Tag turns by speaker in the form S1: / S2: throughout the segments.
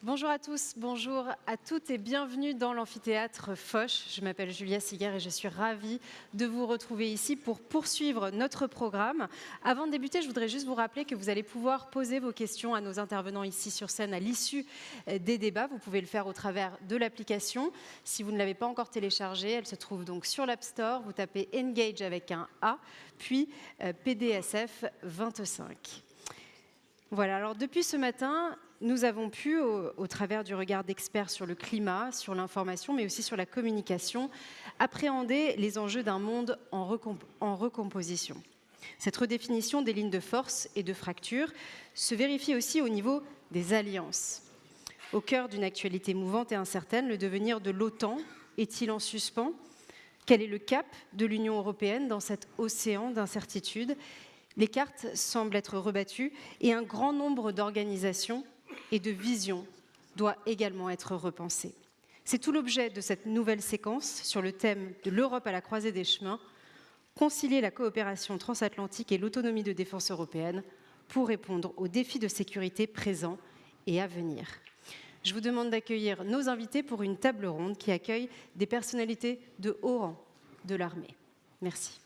S1: Bonjour à tous, bonjour à toutes et bienvenue dans l'amphithéâtre Foch. Je m'appelle Julia Siguer et je suis ravie de vous retrouver ici pour poursuivre notre programme. Avant de débuter, je voudrais juste vous rappeler que vous allez pouvoir poser vos questions à nos intervenants ici sur scène à l'issue des débats. Vous pouvez le faire au travers de l'application. Si vous ne l'avez pas encore téléchargée, elle se trouve donc sur l'App Store. Vous tapez Engage avec un A, puis PDSF 25. Voilà, alors depuis ce matin, nous avons pu, au travers du regard d'experts sur le climat, sur l'information, mais aussi sur la communication, appréhender les enjeux d'un monde en recomposition. Cette redéfinition des lignes de force et de fracture se vérifie aussi au niveau des alliances. Au cœur d'une actualité mouvante et incertaine, le devenir de l'OTAN est-il en suspens? Quel est le cap de l'Union européenne dans cet océan d'incertitudes? Les cartes semblent être rebattues et un grand nombre d'organisations et de visions doit également être repensé. C'est tout l'objet de cette nouvelle séquence sur le thème de l'Europe à la croisée des chemins, concilier la coopération transatlantique et l'autonomie de défense européenne pour répondre aux défis de sécurité présents et à venir. Je vous demande d'accueillir nos invités pour une table ronde qui accueille des personnalités de haut rang de l'armée. Merci.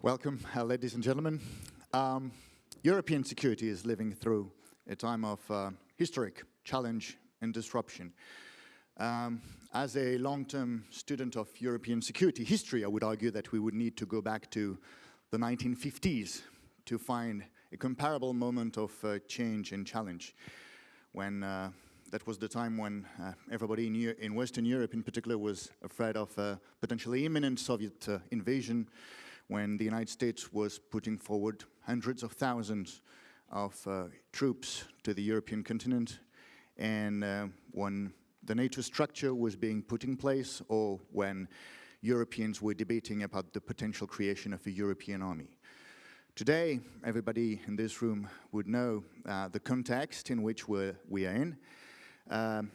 S2: Welcome, ladies and gentlemen. European security is living through a time of historic challenge and disruption. As a long-term student of European security history, I would argue that we would need to go back to the 1950s to find a comparable moment of change and challenge, when that was the time when everybody in Western Europe in particular was afraid of a potentially imminent Soviet invasion, when the United States was putting forward hundreds of thousands of troops to the European continent, and when the NATO structure was being put in place, or when Europeans were debating about the potential creation of a European army. Today, everybody in this room would know the context in which we are in.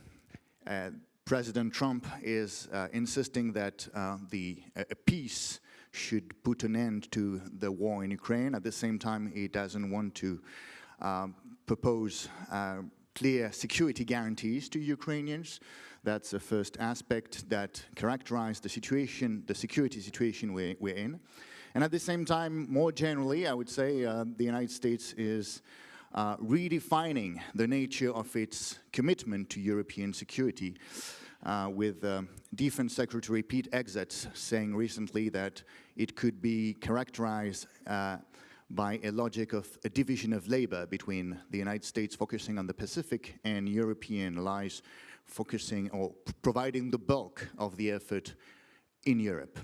S2: President Trump is insisting that a peace should put an end to the war in Ukraine. At the same time, he doesn't want to propose clear security guarantees to Ukrainians. That's the first aspect that characterizes the security situation we're in. And at the same time, more generally, I would say the United States is redefining the nature of its commitment to European security, with Defense Secretary Pete Hegseth saying recently that it could be characterized by a logic of a division of labor between the United States focusing on the Pacific and European allies focusing or providing the bulk of the effort in Europe.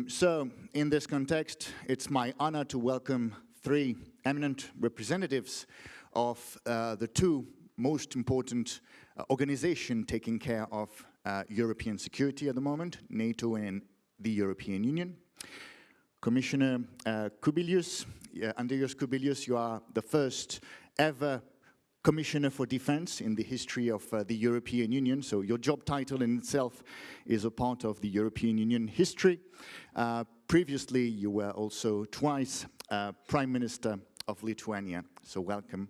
S2: So in this context, it's my honor to welcome three eminent representatives of the two most important organizations taking care of European security at the moment, NATO and the European Union. Commissioner KUBILIUS Andrius, you are the first ever Commissioner for Defense in the history of the European Union, so your job title in itself is a part of the European Union history. Previously, you were also twice Prime Minister of Lithuania, so welcome.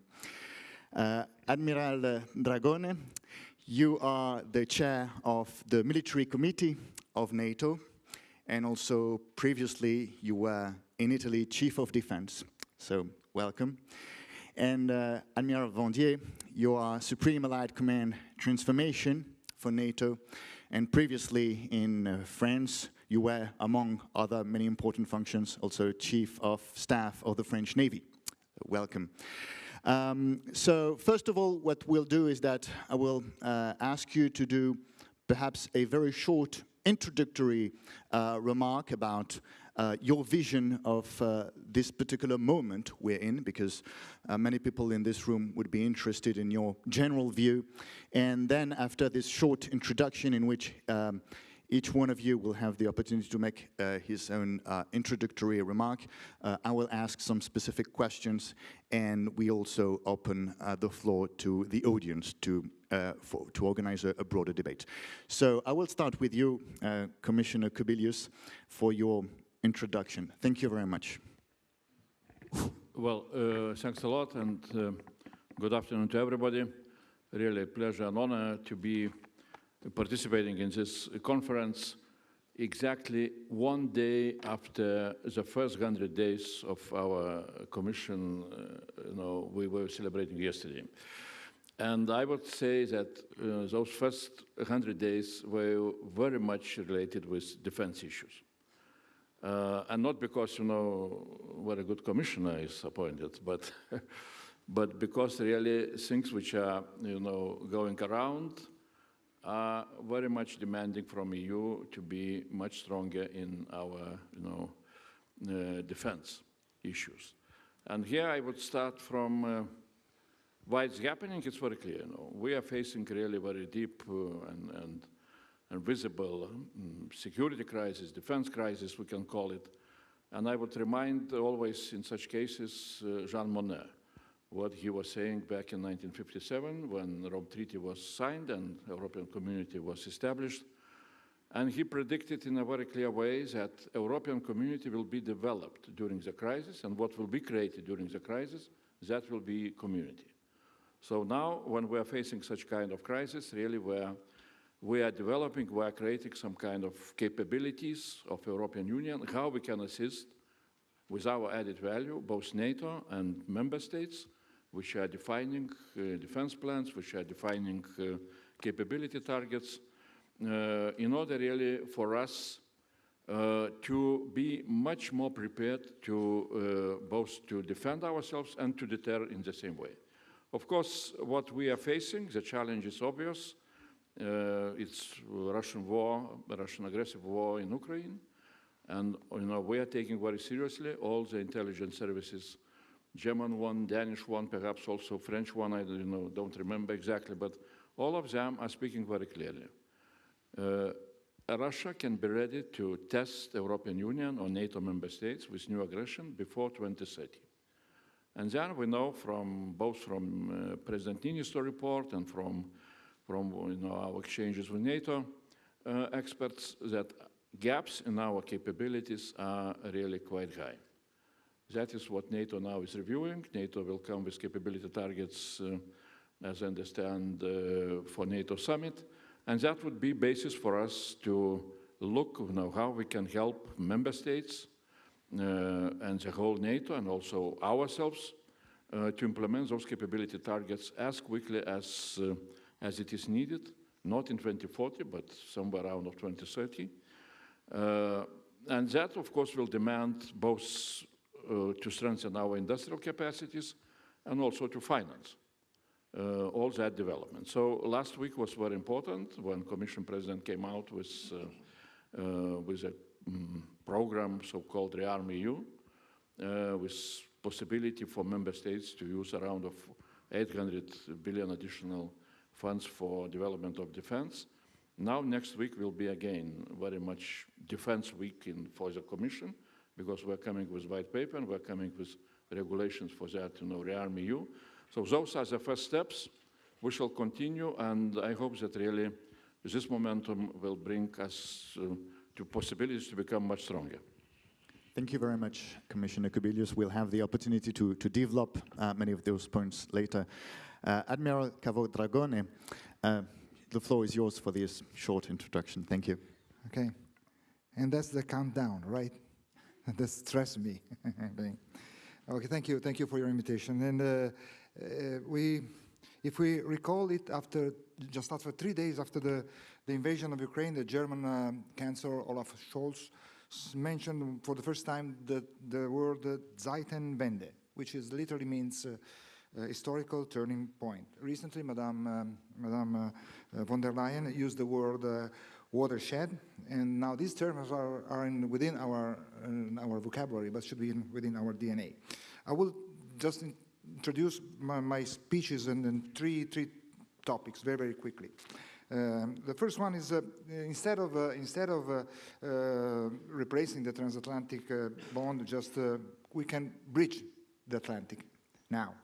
S2: Admiral Dragone, you are the chair of the Military Committee of NATO, and also previously you were in Italy Chief of Defense, so welcome. And Admiral VANDIER, you are Supreme Allied Command Transformation for NATO, and previously in France, you were, among other many important functions, also Chief of Staff of the French Navy. Welcome. So first of all, what we'll do is that I will ask you to do perhaps a very short introductory remark about your vision of this particular moment we're in, because many people in this room would be interested in your general view. And then after this short introduction in which each one of you will have the opportunity to make his own introductory remark, I will ask some specific questions, and we also open the floor to the audience to organize a broader debate. So I will start with you, Commissioner KUBILIUS, for your introduction. Thank you very much.
S3: Well, thanks a lot, and good afternoon to everybody. Really a pleasure and honor to be participating in this conference exactly one day after the first 100 days of our commission, we were celebrating yesterday. And I would say that those first 100 days were very much related with defense issues. And not because, what a good commissioner is appointed, but, but because really things which are, going around are very much demanding from EU to be much stronger in our, defense issues. And here I would start from why it's happening. It's very clear. We are facing really very deep and visible security crisis, defense crisis, we can call it. And I would remind always in such cases Jean Monnet, what he was saying back in 1957 when the Rome Treaty was signed and the European Community was established. And he predicted in a very clear way that European Community will be developed during the crisis, and what will be created during the crisis, that will be community. So now, when we are facing such kind of crisis, really we are developing, we are creating some kind of capabilities of European Union, how we can assist with our added value, both NATO and member states, which are defining defense plans, which are defining capability targets, in order really for us to be much more prepared to both to defend ourselves and to deter in the same way. Of course, what we are facing, the challenge is obvious. It's Russian war, Russian aggressive war in Ukraine. And we are taking very seriously all the intelligence services, German one, Danish one, perhaps also French one, I don't remember exactly, but all of them are speaking very clearly. Russia can be ready to test the European Union or NATO member states with new aggression before 2030. And then we know both from President Niinistö report and from our exchanges with NATO experts that gaps in our capabilities are really quite high. That is what NATO now is reviewing. NATO will come with capability targets, as I understand, for NATO summit. And that would be basis for us to look how we can help member states and the whole NATO and also ourselves to implement those capability targets as quickly as it is needed, not in 2040, but somewhere around of 2030. And that, of course, will demand both to strengthen our industrial capacities and also to finance all that development. So last week was very important when Commission President came out with a program so-called Rearm EU, with possibility for member states to use around of 800 billion additional funds for development of defense. Now, next week will be again very much defense week for the Commission, because we're coming with white paper and we're coming with regulations for that, rearm EU. So those are the first steps. We shall continue, and I hope that really this momentum will bring us to possibilities to become much stronger.
S2: Thank you very much, Commissioner Kubilius. We'll have the opportunity to develop many of those points later. Admiral CAVO DRAGONE, the floor is yours for this short introduction. Thank you.
S4: Okay, and that's the countdown, right? That stressed me. Okay, thank you for your invitation. And if we recall it, just after 3 days after the invasion of Ukraine, the German Chancellor Olaf Scholz mentioned for the first time the word Zeitenwende, which literally means historical turning point. Recently, Madame von der Leyen used the word watershed, and now these terms are within our vocabulary, but should be within our DNA. I will just introduce my speeches in three topics very, very quickly. The first one is instead of replacing the transatlantic bond, we can bridge the Atlantic now.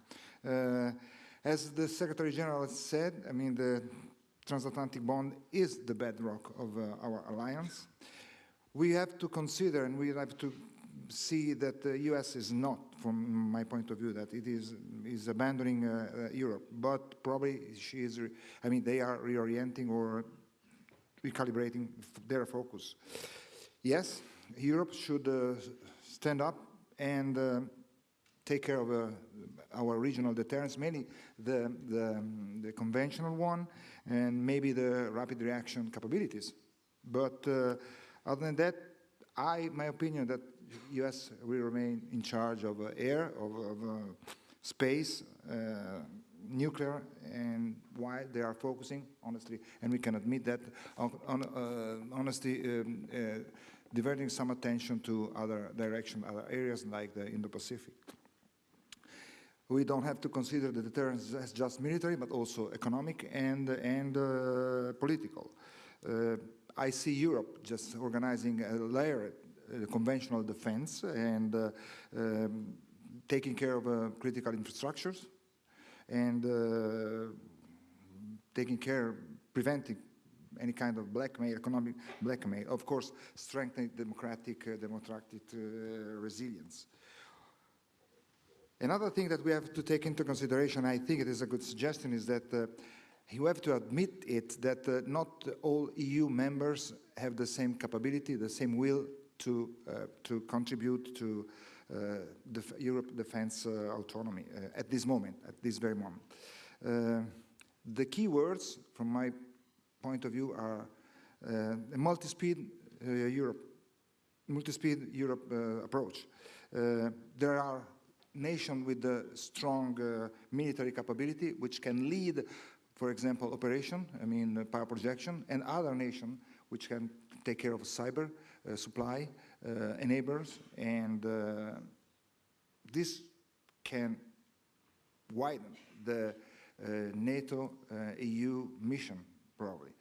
S4: As the Secretary General said, I mean, the transatlantic bond is the bedrock of our alliance. We have to consider, and we have to see that the U.S. is not, from my point of view, that it is abandoning Europe, but probably they are reorienting or recalibrating their focus. Yes, Europe should stand up and take care of our regional deterrence, mainly the conventional one, and maybe the rapid reaction capabilities. But other than that, my opinion that U.S. will remain in charge of air, of space, nuclear, and while they are focusing, honestly, and we can admit that, honestly, diverting some attention to other directions, other areas like the Indo-Pacific. We don't have to consider the deterrence as just military, but also economic and political. I see Europe just organizing a layered conventional defense and taking care of critical infrastructures and preventing any kind of blackmail, economic blackmail. Of course, strengthening democratic resilience. Another thing that we have to take into consideration, I think it is a good suggestion, is that you have to admit it that not all EU members have the same capability, the same will to contribute to Europe defense autonomy at this moment, at this very moment. The key words, from my point of view, are a multi-speed Europe approach. There are nations with a strong military capability which can lead, for example, operation, power projection, and other nations which can take care of cyber supply, enablers, and this can widen the NATO EU mission, probably.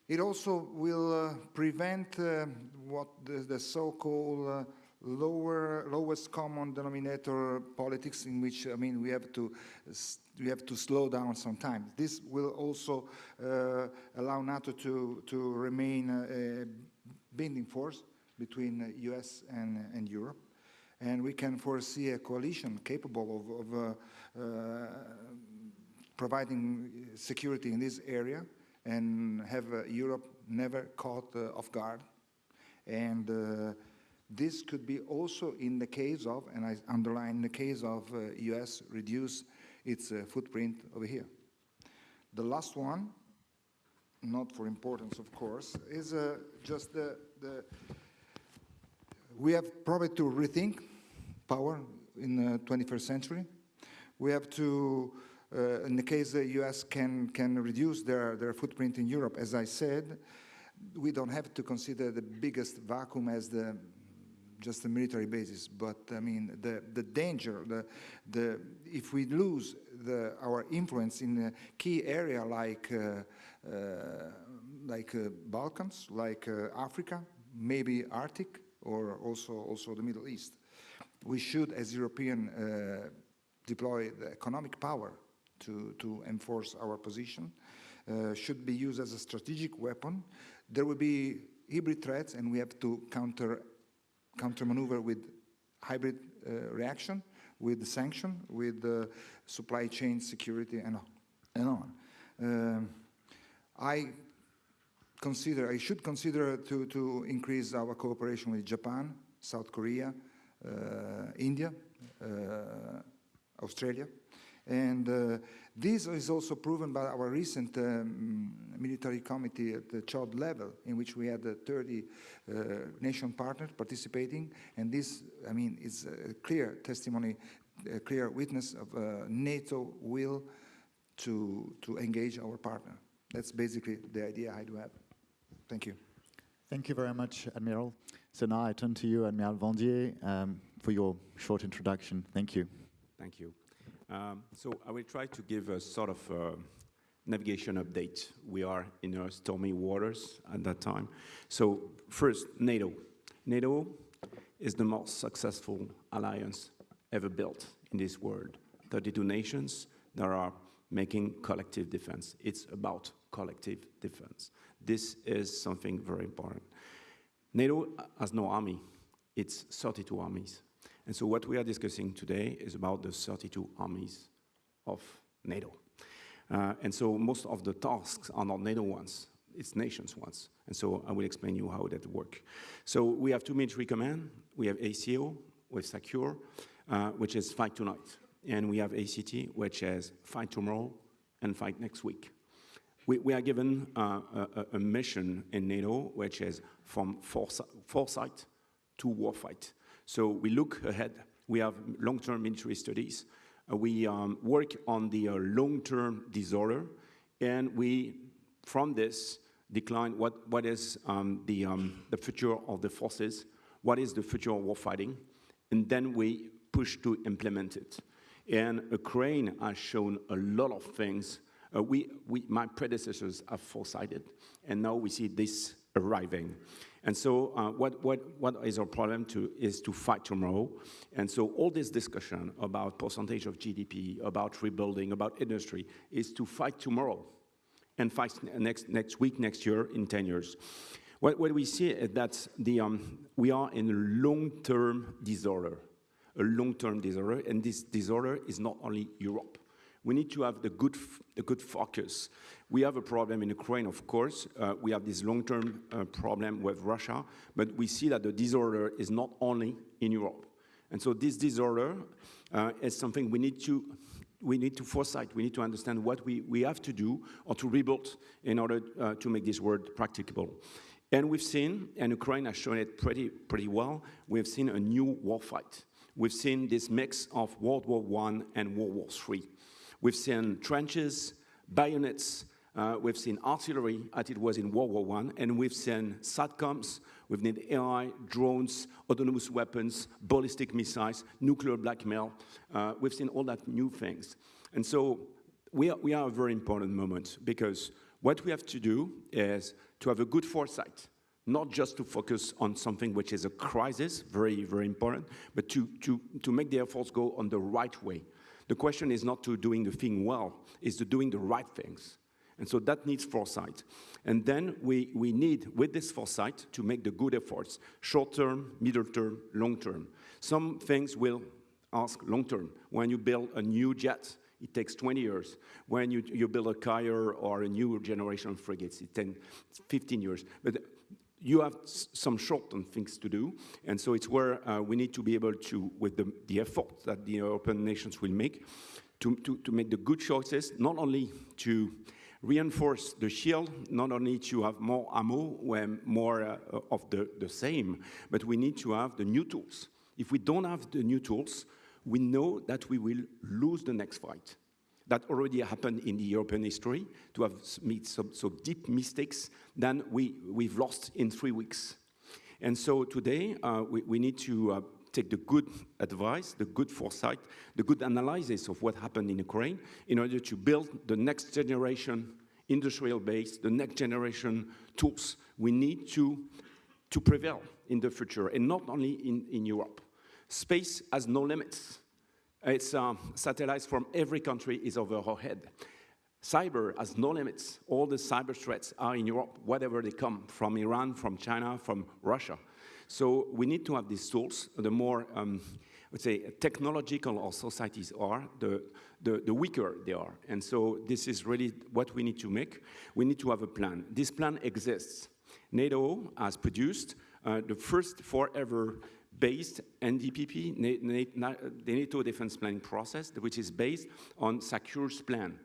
S4: It also will prevent what the so-called lowest common denominator politics, in which we have to slow down sometimes. This will also allow NATO to remain a binding force between US and Europe, and we can foresee a coalition capable of providing security in this area and have Europe never caught off guard. And this could be also in the case of, and I underline the case of US reduce its footprint over here. The last one, not for importance of course, is just we have probably to rethink power in the 21st century. We have to, in the case the US can reduce their footprint in Europe, as I said, we don't have to consider the biggest vacuum as just the military basis, but the danger, if we lose our influence in a key area like Balkans, like Africa, maybe Arctic, or also the Middle East. We should, as European, deploy the economic power to enforce our position, should be used as a strategic weapon. There will be hybrid threats, and we have to counter maneuver with hybrid reaction, with sanction, with supply chain security, and on. I should consider to increase our cooperation with Japan, South Korea, India, Australia. And this is also proven by our recent military committee at the CHOD level, in which we had 30 nation partners participating. And this, I mean, is a clear testimony, a clear witness of NATO will to engage our partner. That's basically the idea I do have. Thank you.
S2: Thank you very much, Admiral. So now I turn to you, Admiral Vandier, for your short introduction. Thank you.
S5: Thank you. So I will try to give a sort of navigation update. We are in stormy waters at that time. So first, NATO. NATO is the most successful alliance ever built in this world. 32 nations that are making collective defense. It's about collective defense. This is something very important. NATO has no army. It's 32 armies. And so what we are discussing today is about the 32 armies of NATO. And so most of the tasks are not NATO ones, it's nations ones. And so I will explain you how that works. So we have two military commands. We have ACO, with Secure, which is fight tonight. And we have ACT, which is fight tomorrow and fight next week. We are given a mission in NATO, which is from foresight to warfight. So we look ahead. We have long-term military studies. We work on the long-term disorder, and we, from this, decline what is the future of the forces, what is the future of warfighting, and then we push to implement it. And Ukraine has shown a lot of things. My predecessors have foresighted, and now we see this arriving. And so what is our problem is to fight tomorrow. And so all this discussion about percentage of GDP, about rebuilding, about industry, is to fight tomorrow and fight next week, next year, in 10 years. What we see is that we are in a long-term disorder, and this disorder is not only Europe. We need to have the good focus. We have a problem in Ukraine, of course. We have this long-term problem with Russia, but we see that the disorder is not only in Europe. And so this disorder is something we need to foresight. We need to understand what we have to do or to rebuild in order to make this world practicable. And we've seen, and Ukraine has shown it pretty well, we've seen a new war fight. We've seen this mix of World War I and World War III. We've seen trenches, bayonets, we've seen artillery as it was in World War I, and we've seen SATCOMs, we've seen AI, drones, autonomous weapons, ballistic missiles, nuclear blackmail. We've seen all that new things. And so we are a very important moment, because what we have to do is to have a good foresight, not just to focus on something which is a crisis, very, very important, but to make the efforts go on the right way. The question is not to doing the thing well, it's to doing the right things. And so that needs foresight. And then we need, with this foresight, to make the good efforts, short-term, middle-term, long-term. Some things will ask long-term. When you build a new jet, it takes 20 years. When you build a carrier or a new generation of frigates, it takes 15 years. But you have some short-term things to do, and so it's where we need to be able to, with the effort that the European nations will make, to make the good choices, not only to reinforce the shield, not only to have more ammo, more of the same, but we need to have the new tools. If we don't have the new tools, we know that we will lose the next fight. That already happened in the European history, to have made some deep mistakes than we've lost in 3 weeks. And so today, we need to take the good advice, the good foresight, the good analysis of what happened in Ukraine in order to build the next generation industrial base, the next generation tools. We need to to prevail in the future, and not only in Europe. Space has no limits. It's satellites from every country is over our head. Cyber has no limits. All the cyber threats are in Europe, whatever they come, from Iran, from China, from Russia. So we need to have these tools. The more, let's say, technological our societies are, the weaker they are. And so this is really what we need to make. We need to have a plan. This plan exists. NATO has produced the first forever based NDPP, the NATO defense planning process, which is based on SACURE's plan.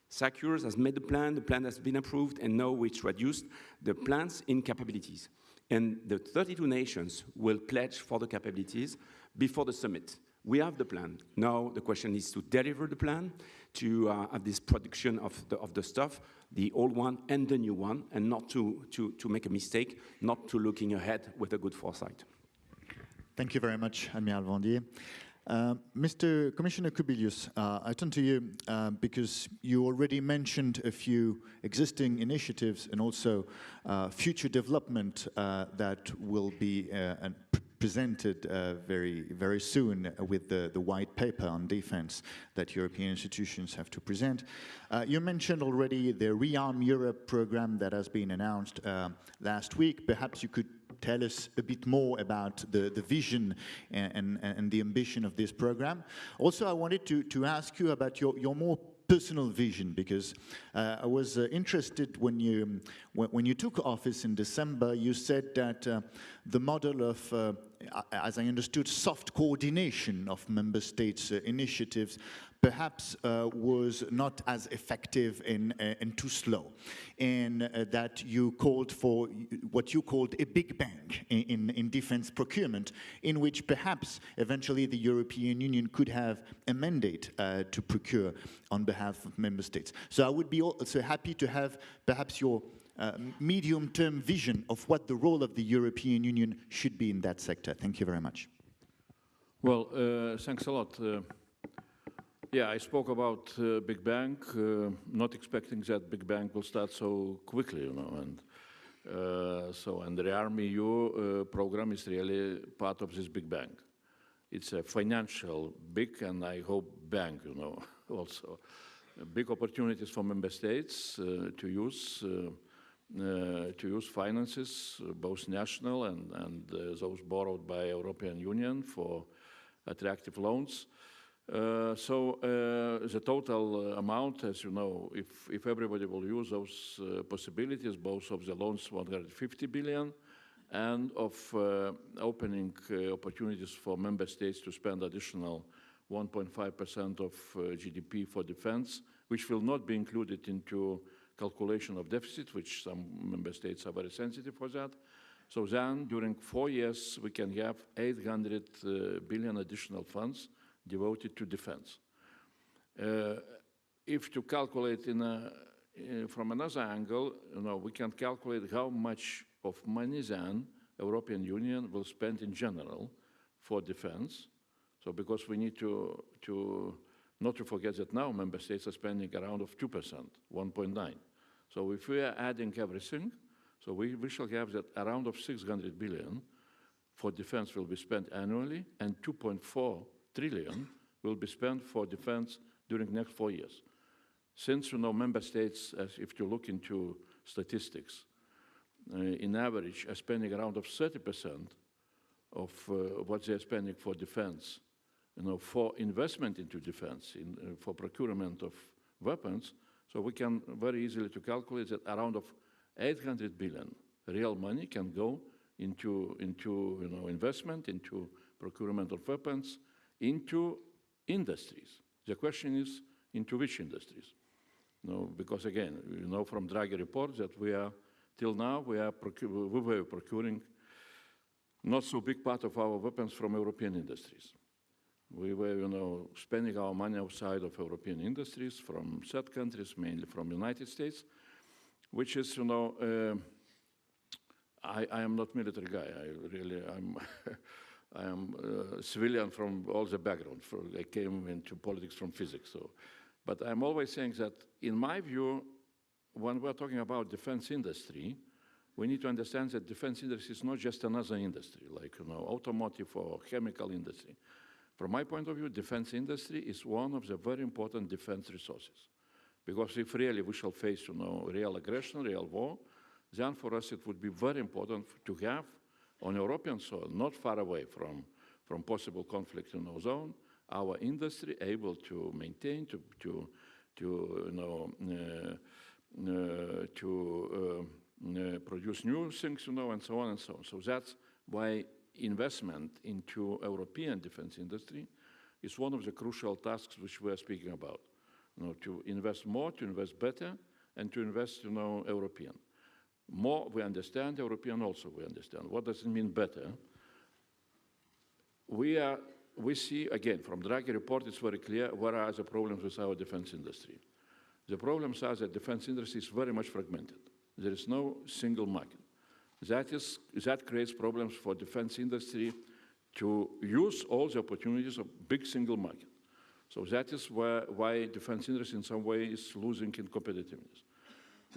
S5: SACURE has made the plan has been approved, and now we introduced the plans in capabilities. And the 32 nations will pledge for the capabilities before the summit. We have the plan. Now the question is to deliver the plan, to have this production of the stuff, the old one and the new one, and not to make a mistake, not to looking ahead with a good foresight.
S2: Thank you very much, Amiral Vandier. Mr. Commissioner Kubilius, I turn to you because you already mentioned a few existing initiatives and also future development that will be presented very soon with the white paper on defense that European institutions have to present. You mentioned already the Rearm Europe program that has been announced last week. Perhaps you could tell us a bit more about the vision and the ambition of this program. Also, I wanted to ask you about your more personal vision, because I was interested when you took office in December. You said that the model of, as I understood, soft coordination of member states' initiatives perhaps was not as effective and too slow, and that you called for what you called a big bang in defense procurement, in which perhaps eventually the European Union could have a mandate to procure on behalf of member states. So I would be also happy to have perhaps your medium-term vision of what the role of the European Union should be in that sector. Thank you very much.
S3: Well, thanks a lot. Yeah, I spoke about Big Bang, not expecting that Big Bang will start so quickly, you know, and the Rearm EU program is really part of this Big Bang. It's a financial big, and I hope bang, you know, also big opportunities for member states to use finances, both national and those borrowed by European Union for attractive loans. The total amount, as you know, if everybody will use those possibilities, both of the loans 150 billion and of opening opportunities for member states to spend additional 1.5% of GDP for defense, which will not be included into calculation of deficit, which some member states are very sensitive for that. So then, during 4 years, we can have 800 billion additional funds devoted to defense. If to calculate from another angle, you know, we can calculate how much of money then European Union will spend in general for defense. So because we need to not to forget that now member states are spending around of 2%, 1.9. So if we are adding everything, so we shall have that around of 600 billion for defense will be spent annually, and 2.4 trillion will be spent for defense during the next 4 years. Since, you know, member states, as if you look into statistics, in average are spending around of 30% of what they're spending for defense, you know, for investment into defense, for procurement of weapons, so we can very easily to calculate that around of 800 billion real money can go into you know, investment, into procurement of weapons, into industries. The question is, into which industries? No, because again, you know from Draghi report that we are, till now, we were procuring not so big part of our weapons from European industries. We were, you know, spending our money outside of European industries, from third countries, mainly from United States, which is, you know, I am not military guy. I am civilian from all the background. I came into politics from physics. So, but I'm always saying that, in my view, when we're talking about defense industry, we need to understand that defense industry is not just another industry, like automotive or chemical industry. From my point of view, defense industry is one of the very important defense resources. Because if really we shall face real aggression, real war, then for us it would be very important to have on European soil, not far away from possible conflict in our zone, our industry able to maintain, to produce new things, and so on and so on. So that's why investment into European defense industry is one of the crucial tasks which we are speaking about. To invest more, to invest better, and to invest, European. More we understand, European also we understand. What does it mean better? We see, again, from Draghi report, it's very clear what are the problems with our defense industry. The problems are that defense industry is very much fragmented. There is no single market. That creates problems for defense industry to use all the opportunities of big single market. So that is why defense industry in some way is losing in competitiveness.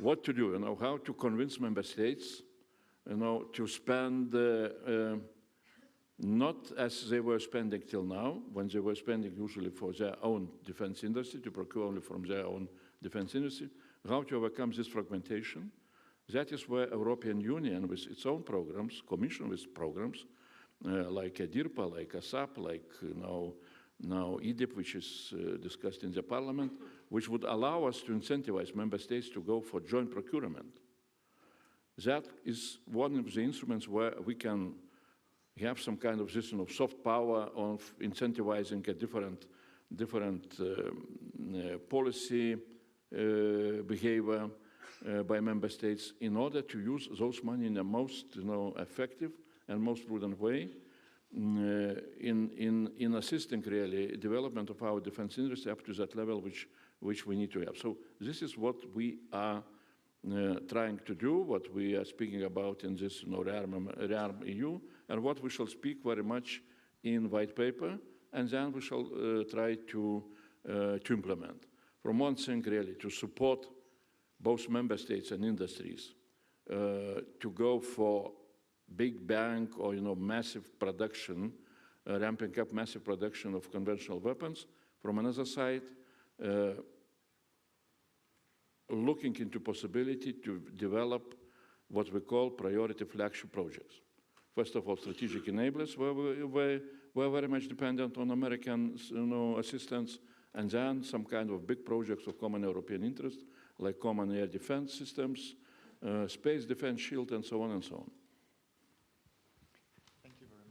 S3: What to do, how to convince member states, to spend not as they were spending till now, when they were spending usually for their own defense industry, to procure only from their own defense industry, how to overcome this fragmentation. That is where European Union with its own programs, Commission with programs, like DIRPA, like ASAP, like now EDIP, which is discussed in the Parliament, which would allow us to incentivize member states to go for joint procurement. That is one of the instruments where we can have some kind of system of soft power of incentivizing a different policy behavior by member states in order to use those money in the most effective and most prudent way in assisting really development of our defense industry up to that level which we need to have. So this is what we are trying to do, what we are speaking about in this rearm EU, and what we shall speak very much in white paper, and then we shall try to implement. From one thing really, to support both member states and industries to go for big bang or massive production, ramping up massive production of conventional weapons. From another side, looking into possibility to develop what we call priority flagship projects. First of all, strategic enablers, where we're very much dependent on American assistance, and then some kind of big projects of common European interest, like common air defense systems, space defense shield, and so on and so on.
S2: Thank you very much.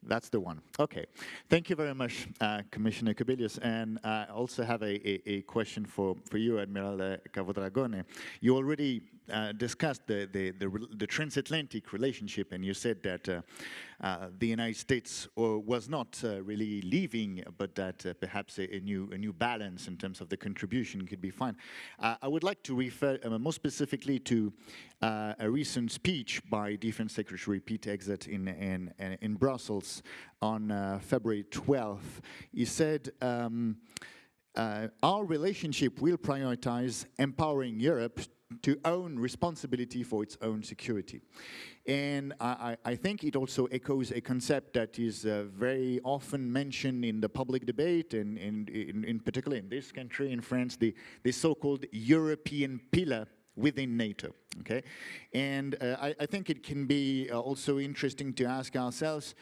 S2: That's the one. Okay. Thank you very much, Commissioner KUBILIUS. And I also have a question for you, Admiral Dragone. You already discussed the transatlantic relationship, and you said that the United States was not really leaving, but that perhaps a new balance in terms of the contribution could be fine. I would like to refer more specifically to a recent speech by Defense Secretary Pete Hegseth in Brussels on February 12th. He said, our relationship will prioritize empowering Europe to own responsibility for its own security. And I think it also echoes a concept that is very often mentioned in the public debate, and in particular in this country, in France, the so-called European pillar within NATO, okay? And I think it can be also interesting to ask ourselves,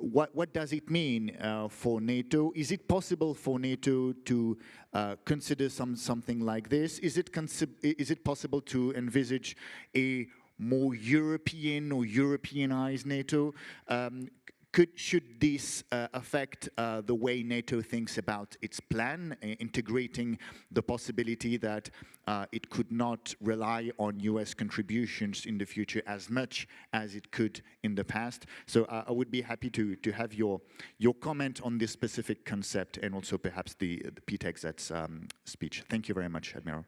S2: what does it mean for NATO? Is it possible for NATO to consider something like this? Is it possible to envisage a more European or Europeanized NATO? Should this affect the way NATO thinks about its plan, integrating the possibility that it could not rely on US contributions in the future as much as it could in the past? So I would be happy to have your comment on this specific concept, and also perhaps the Pete Hegseth's speech. Thank you very much, Admiral.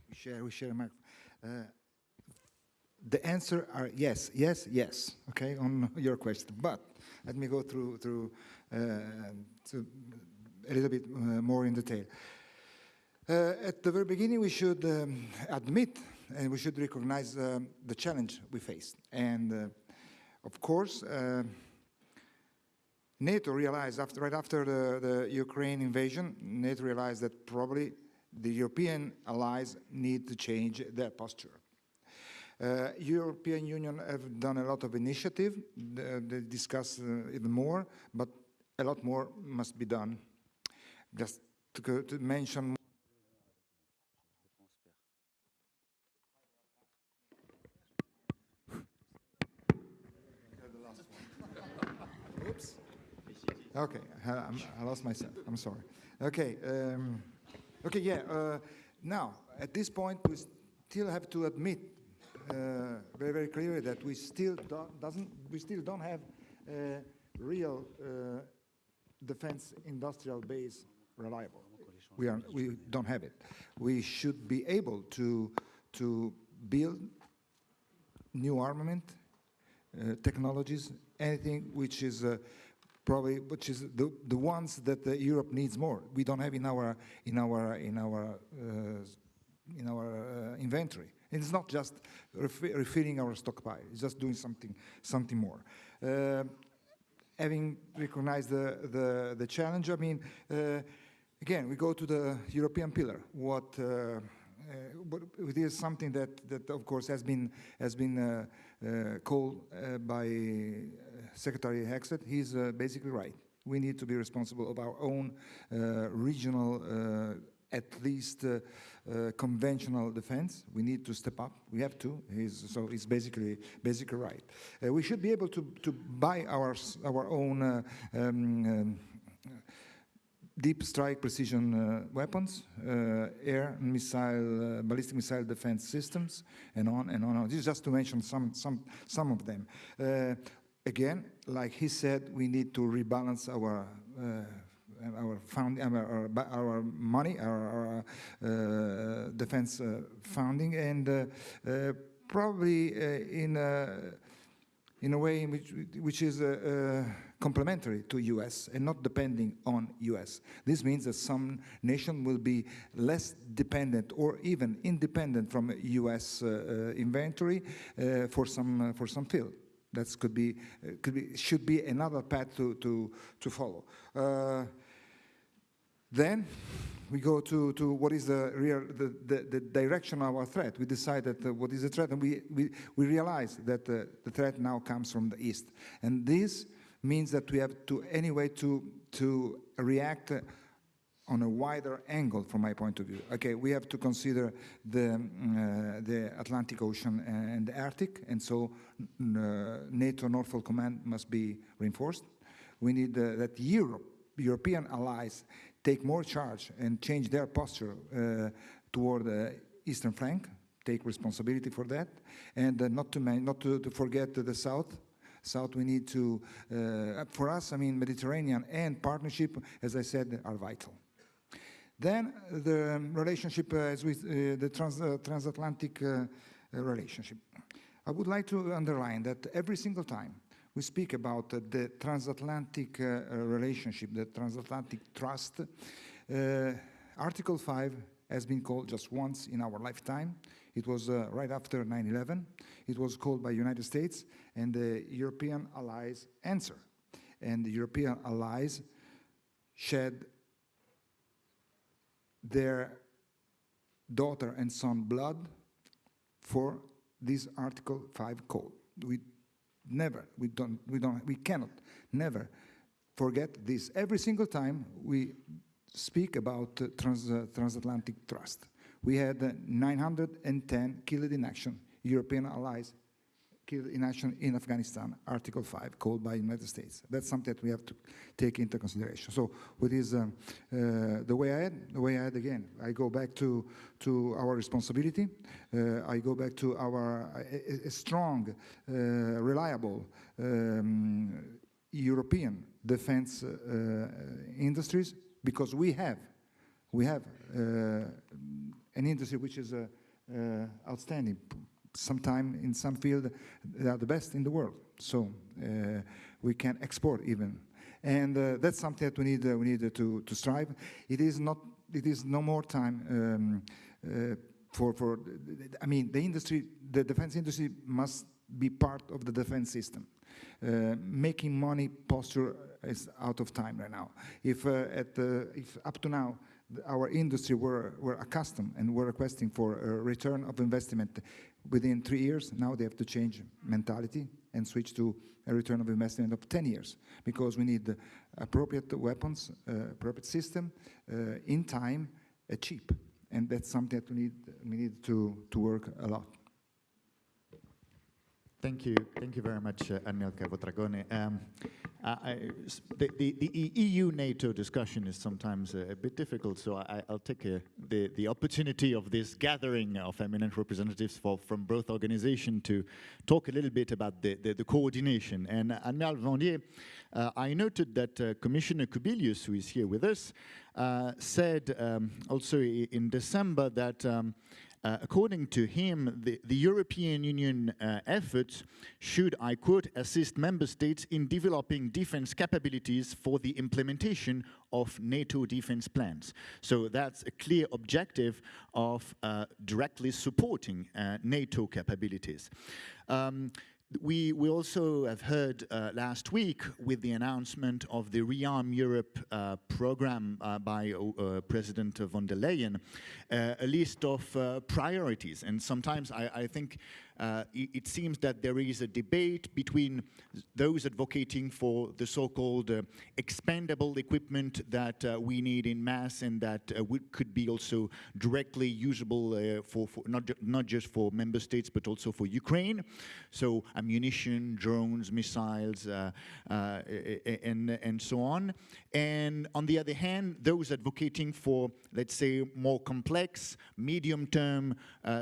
S4: We share a microphone. The answer are yes, yes, yes, okay, on your question. But let me go through to a little bit more in detail. At the very beginning, we should admit and we should recognize the challenge we face. And of course, NATO realized, right after the Ukraine invasion, NATO realized that probably the European allies need to change their posture. European Union have done a lot of initiative, they discuss even more, but a lot more must be done. Just to mention. Oops. Okay, I lost myself. I'm sorry. Okay. Okay. Yeah. Now, at this point, we still have to admit very, very clearly that we still don't have a real defense industrial base reliable. We don't have it. We should be able to build new armament, technologies, anything which is the ones that Europe needs more. We don't have in our inventory. It's not just refilling our stockpile. It's just doing something more. Having recognized the challenge, I mean, again, we go to the European pillar. It is something that of course has been called by Secretary Hexet. He's basically right. We need to be responsible of our own regional, at least conventional defense. We need to step up. We have to. So it's basically right. We should be able to buy our own deep strike precision weapons, air missile, ballistic missile defense systems, and on and on. This is just to mention some of them. Again, like he said, we need to rebalance our money, our defense funding, and probably in a way which is complementary to U.S. and not depending on U.S. This means that some nation will be less dependent or even independent from U.S. inventory for some field. That should be another path to follow. Then we go to what is the direction of our threat. We decide that what is the threat, and we realize that the threat now comes from the east, and this means that we have to anyway to react on a wider angle, from my point of view. Okay, we have to consider the Atlantic Ocean and the Arctic, and so NATO Norfolk Command must be reinforced. We need that European allies take more charge and change their posture toward the eastern flank, take responsibility for that, and not to forget the south. South, we need to, for us, I mean, Mediterranean and partnership, as I said, are vital. Then the relationship the transatlantic relationship. I would like to underline that every single time we speak about the transatlantic relationship, the transatlantic trust, Article 5 has been called just once in our lifetime. It was right after 9/11. It was called by United States, and the European allies answer. And the European allies shed their daughter and son blood for this Article 5 call. We cannot never forget this. Every single time we speak about transatlantic trust. We had 910 killed in action, European allies killed in action in Afghanistan, Article 5, called by the United States. That's something that we have to take into consideration. So what is the way ahead again, I go back to our responsibility. I go back to our a strong, reliable European defense industries, because we have an industry which is outstanding. Sometime in some field, they are the best in the world. So we can export even. And that's something that we need to strive. It is no more time I mean, the defense industry must be part of the defense system. Making money posture is out of time right now. If up to now our industry were accustomed and were requesting for a return of investment within 3 years, now they have to change mentality and switch to a return of investment of 10 years, because we need appropriate weapons, appropriate system, in time, cheap. And that's something that we need to work a lot.
S2: Thank you very much, Amiral DRAGONE. The EU-NATO discussion is sometimes a bit difficult, so I'll take the opportunity of this gathering of eminent representatives from both organizations to talk a little bit about the coordination. And Amiral VANDIER, I noted that Commissioner KUBILIUS, who is here with us, said also in December that according to him, the European Union efforts should, I quote, assist member states in developing defense capabilities for the implementation of NATO defense plans. So that's a clear objective of directly supporting NATO capabilities. We also have heard last week with the announcement of the Rearm Europe program by President von der Leyen, a list of priorities. And sometimes I think it seems that there is a debate between those advocating for the so-called expendable equipment that we need in mass and that could be also directly usable for not just for member states but also for Ukraine. So ammunition, drones, missiles, and so on. And on the other hand, those advocating for, let's say, more complex, medium-term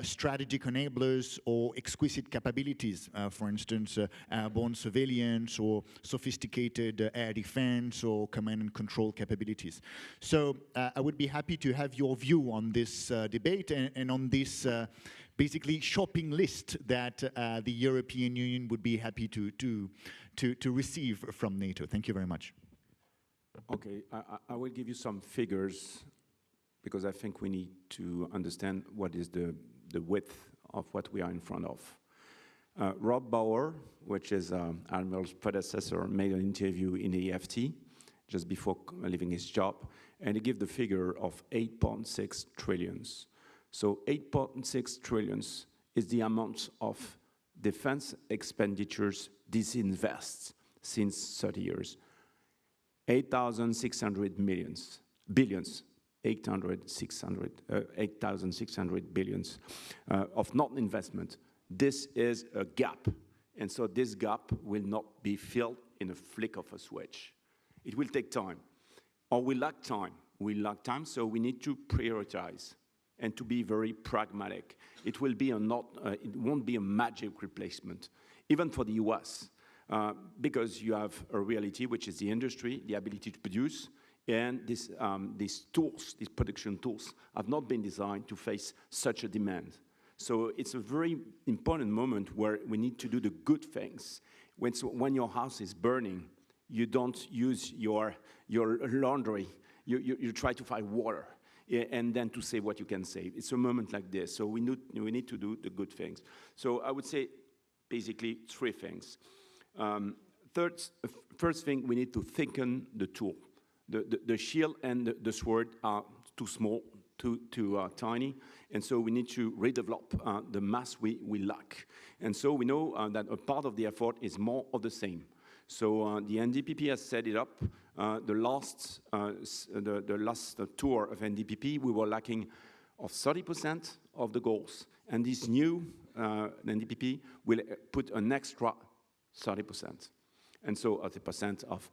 S2: strategic enablers or exquisite capabilities, for instance, airborne surveillance or sophisticated air defense or command and control capabilities. So I would be happy to have your view on this debate and on this basically shopping list that the European Union would be happy to receive from NATO. Thank you very much.
S5: Okay, I will give you some figures because I think we need to understand what is the width of what we are in front of. Rob Bauer, which is Admiral's predecessor, made an interview in the EFT just before leaving his job, and he gave the figure of 8.6 trillions. So 8.6 trillions is the amount of defense expenditures disinvests since 30 years. 8,600 billions of non-investment. This is a gap. And so this gap will not be filled in a flick of a switch. It will take time. Or we lack time. We lack time, so we need to prioritize and to be very pragmatic. It will be it won't be a magic replacement, even for the US, because you have a reality, which is the industry, the ability to produce, and these tools, these production tools, have not been designed to face such a demand. So it's a very important moment where we need to do the good things. When your house is burning, you don't use your laundry. You try to find water and then to save what you can save. It's a moment like this. So we need to do the good things. So I would say basically three things. First thing, we need to thicken the tool. The shield and the sword are too small, too tiny, and so we need to redevelop the mass we lack. And so we know that a part of the effort is more of the same. So the NDPP has set it up. The last tour of NDPP, we were lacking of 30% of the goals, and this new NDPP will put an extra 30%. And so 30% of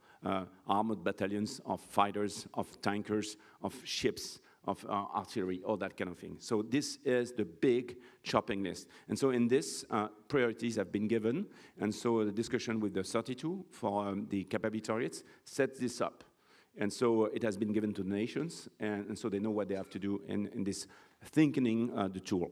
S5: armored battalions, of fighters, of tankers, of ships, of artillery, all that kind of thing. So this is the big chopping list. And so in this, priorities have been given. And so the discussion with the 32 for the capability targets sets this up. And so it has been given to the nations, and so they know what they have to do in this thinking the tool.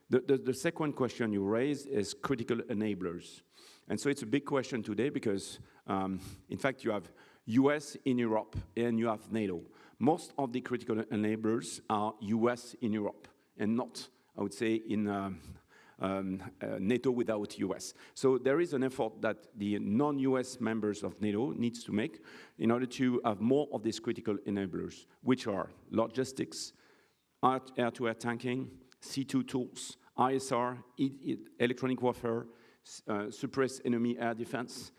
S5: The second question you raised is critical enablers. And so it's a big question today because, in fact, you have US in Europe and you have NATO. Most of the critical enablers are US in Europe and not, I would say, in NATO without US. So there is an effort that the non-US members of NATO needs to make in order to have more of these critical enablers, which are logistics, air-to-air tanking, C2 tools, ISR, electronic warfare, suppress enemy air defense,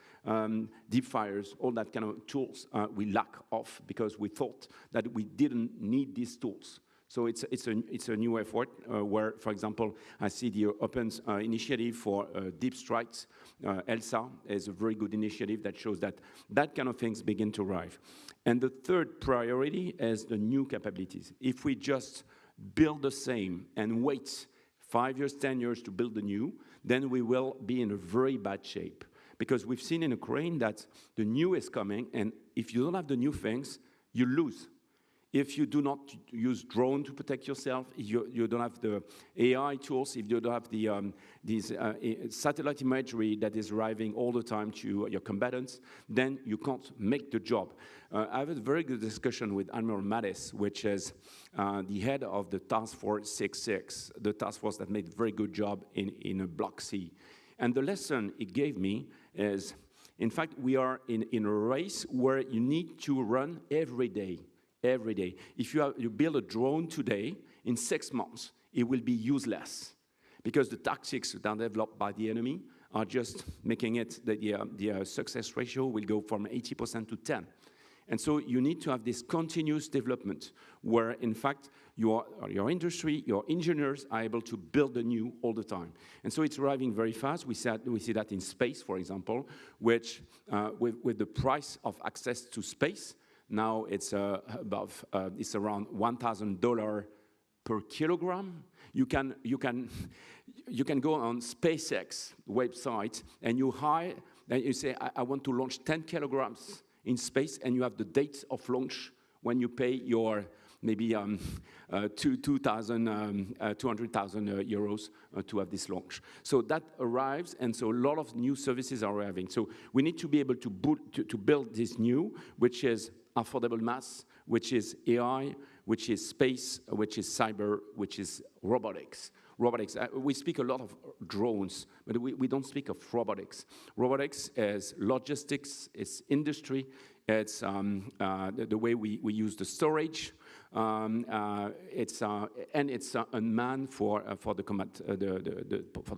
S5: deep fires, all that kind of tools we lack of because we thought that we didn't need these tools. So it's a new effort where, for example, I see the Open initiative for deep strikes. ELSA is a very good initiative that shows that that kind of things begin to arrive. And the third priority is the new capabilities. If we just build the same and wait 5 years, 10 years to build the new, then we will be in a very bad shape. Because we've seen in Ukraine that the new is coming, and if you don't have the new things, you lose. If you do not use drone to protect yourself, if you don't have the AI tools, if you don't have the these satellite imagery that is arriving all the time to your combatants, then you can't make the job. I have a very good discussion with Admiral Mattis, which is the head of the Task Force 66, the task force that made a very good job in a Block C. And the lesson it gave me is, in fact, we are in a race where you need to run every day. Every day. If you build a drone today, in 6 months, it will be useless because the tactics that are developed by the enemy are just making it that the success ratio will go from 80% to 10. And so you need to have this continuous development where, in fact, your industry, your engineers are able to build the new all the time. And so it's arriving very fast. We see that in space, for example, which with the price of access to space, now it's it's around $1,000 per kilogram. You can go on SpaceX website and you say I want to launch 10 kilograms in space, and you have the date of launch when you pay your maybe 200,000 euros to have this launch. So that arrives, and so a lot of new services are arriving. So we need to be able to build this new, which is affordable mass, which is AI, which is space, which is cyber, which is robotics. Robotics, we speak a lot of drones, but we don't speak of robotics. Robotics is logistics, it's industry, it's the way we use the storage, it's unmanned for the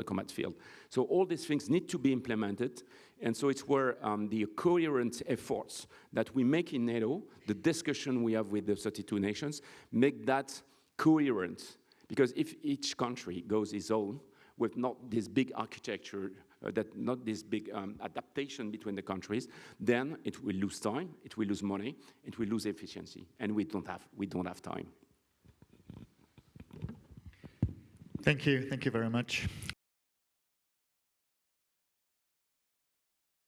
S5: combat field. So all these things need to be implemented, and so it's where the coherent efforts that we make in NATO, the discussion we have with the 32 nations, make that coherent. Because if each country goes its own, with not this big architecture, not this big adaptation between the countries, then it will lose time, it will lose money, it will lose efficiency, and we don't have time.
S2: Thank you very much.